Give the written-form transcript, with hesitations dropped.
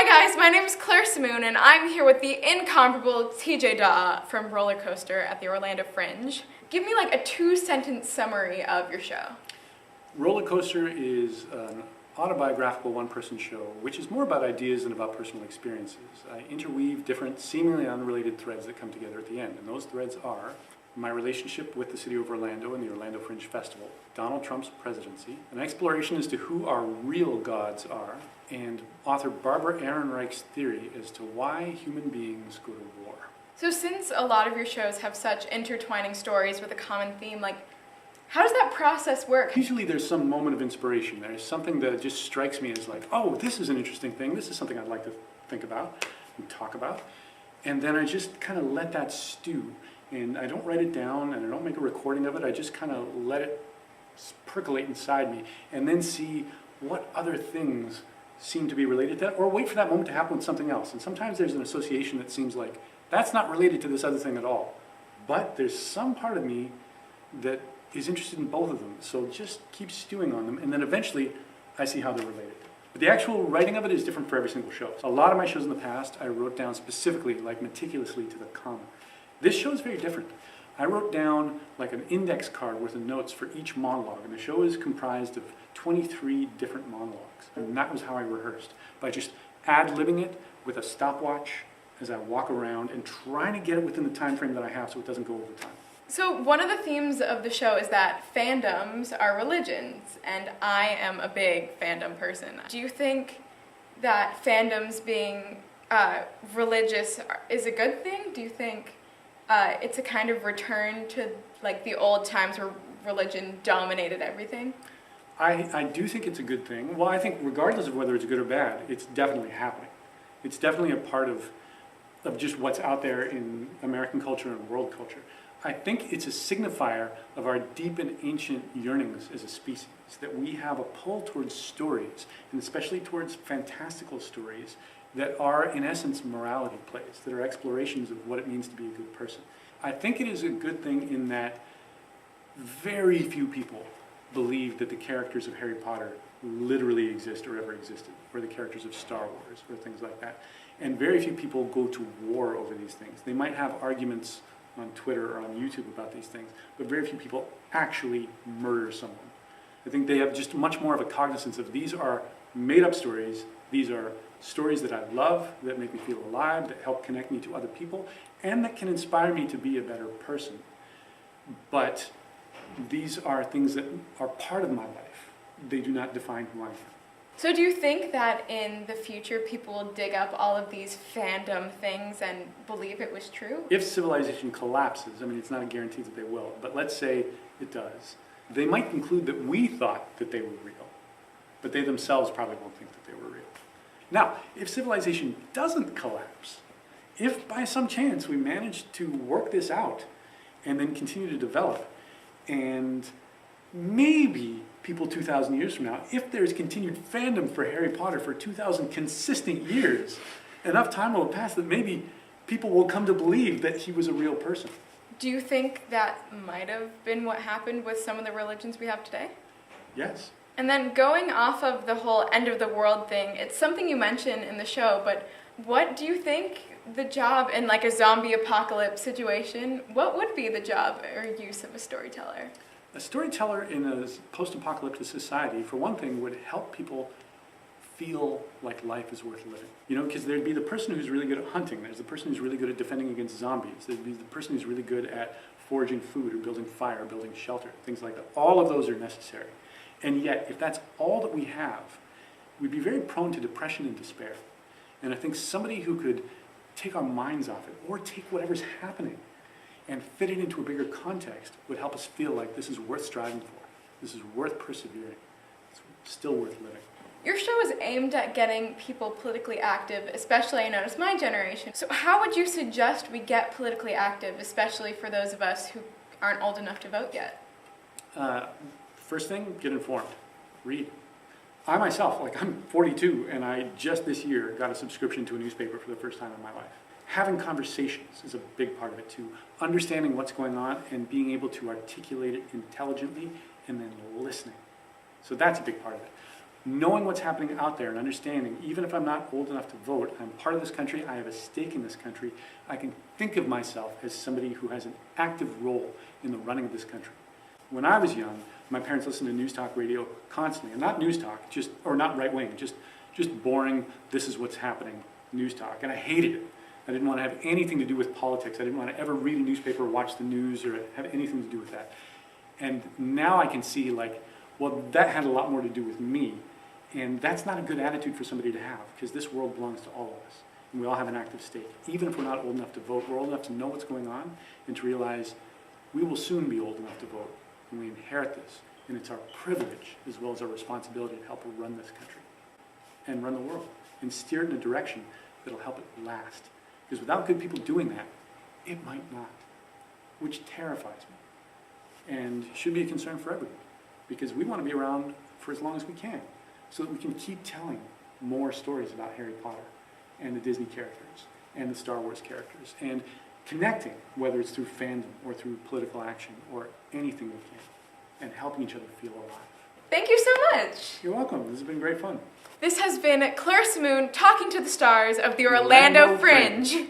Hi guys, my name is Claire Simoon and I'm here with the incomparable TJ Dawe from Roller Coaster at the Orlando Fringe. Give me like a 2-sentence summary of your show. Roller Coaster is an autobiographical one-person show which is more about ideas than about personal experiences. I interweave different seemingly unrelated threads that come together at the end, and those threads are my relationship with the city of Orlando and the Orlando Fringe Festival, Donald Trump's presidency, an exploration as to who our real gods are, and author Barbara Ehrenreich's theory as to why human beings go to war. So since a lot of your shows have such intertwining stories with a common theme, how does that process work? Usually there's some moment of inspiration. There's something that just strikes me as like, oh, this is an interesting thing. This is something I'd like to think about and talk about. And then I just kind of let that stew. And I don't write it down and I don't make a recording of it. I just kind of let it percolate inside me and then see what other things seem to be related to that, or wait for that moment to happen with something else. And sometimes there's an association that seems like that's not related to this other thing at all. But there's some part of me that is interested in both of them. So just keep stewing on them and then eventually I see how they're related. But the actual writing of it is different for every single show. So a lot of my shows in the past I wrote down specifically, like meticulously to the comma. This show is very different. I wrote down like an index card worth of notes for each monologue, and the show is comprised of 23 different monologues. And that was how I rehearsed, by just ad-libbing it with a stopwatch as I walk around and trying to get it within the time frame that I have so it doesn't go over time. So one of the themes of the show is that fandoms are religions, and I am a big fandom person. Do you think that fandoms being religious is a good thing? Do you think it's a kind of return to like the old times where religion dominated everything? I do think it's a good thing. Well, I think regardless of whether it's good or bad, it's definitely happening. It's definitely a part of just what's out there in American culture and world culture. I think it's a signifier of our deep and ancient yearnings as a species, that we have a pull towards stories, and especially towards fantastical stories, that are in essence morality plays, that are explorations of what it means to be a good person. I think it is a good thing in that very few people believe that the characters of Harry Potter literally exist or ever existed, or the characters of Star Wars, or things like that. And very few people go to war over these things. They might have arguments on Twitter or on YouTube about these things, but very few people actually murder someone. I think they have just much more of a cognizance of these are made-up stories, these are stories that I love, that make me feel alive, that help connect me to other people, and that can inspire me to be a better person. But these are things that are part of my life. They do not define who I am. So do you think that in the future people will dig up all of these fandom things and believe it was true? If civilization collapses, I mean, it's not a guarantee that they will, but let's say it does, they might conclude that we thought that they were real, but they themselves probably won't think that they were real. Now, if civilization doesn't collapse, if by some chance we manage to work this out and then continue to develop, and maybe people 2,000 years from now, if there's continued fandom for Harry Potter for 2,000 consistent years, enough time will pass that maybe people will come to believe that he was a real person. Do you think that might have been what happened with some of the religions we have today? Yes. And then going off of the whole end of the world thing, it's something you mention in the show, but what do you think the job in like a zombie apocalypse situation, what would be the job or use of a storyteller? A storyteller in a post-apocalyptic society, for one thing, would help people feel like life is worth living. You know, because there'd be the person who's really good at hunting, there's the person who's really good at defending against zombies, there'd be the person who's really good at foraging food or building fire, building shelter, things like that. All of those are necessary. And yet, if that's all that we have, we'd be very prone to depression and despair. And I think somebody who could take our minds off it, or take whatever's happening and fit it into a bigger context would help us feel like this is worth striving for. This is worth persevering. It's still worth living. Your show is aimed at getting people politically active, especially, I notice, my generation. So how would you suggest we get politically active, especially for those of us who aren't old enough to vote yet? First thing, get informed. Read. I myself, I'm 42, and I just this year got a subscription to a newspaper for the first time in my life. Having conversations is a big part of it too. Understanding what's going on and being able to articulate it intelligently and then listening. So that's a big part of it. knowing what's happening out there and understanding, even if I'm not old enough to vote, I'm part of this country, I have a stake in this country, I can think of myself as somebody who has an active role in the running of this country. When I was young, my parents listened to news talk radio constantly, and not news talk, or not right wing, just boring, this is what's happening news talk, and I hated it. I didn't want to have anything to do with politics. I didn't want to ever read a newspaper or watch the news or have anything to do with that. And now I can see, like, well, that had a lot more to do with me, and that's not a good attitude for somebody to have, because this world belongs to all of us, and we all have an active stake. Even if we're not old enough to vote, we're old enough to know what's going on and to realize we will soon be old enough to vote, and we inherit this, and it's our privilege as well as our responsibility to help run this country and run the world and steer it in a direction that'll help it last. Because without good people doing that, it might not, which terrifies me and should be a concern for everyone, because we want to be around for as long as we can so that we can keep telling more stories about Harry Potter and the Disney characters and the Star Wars characters and connecting, whether it's through fandom or through political action or anything we can, and helping each other feel alive. Thank you so much. You're welcome. This has been great fun. This has been Clarissa Moon talking to the stars of the Orlando Fringe.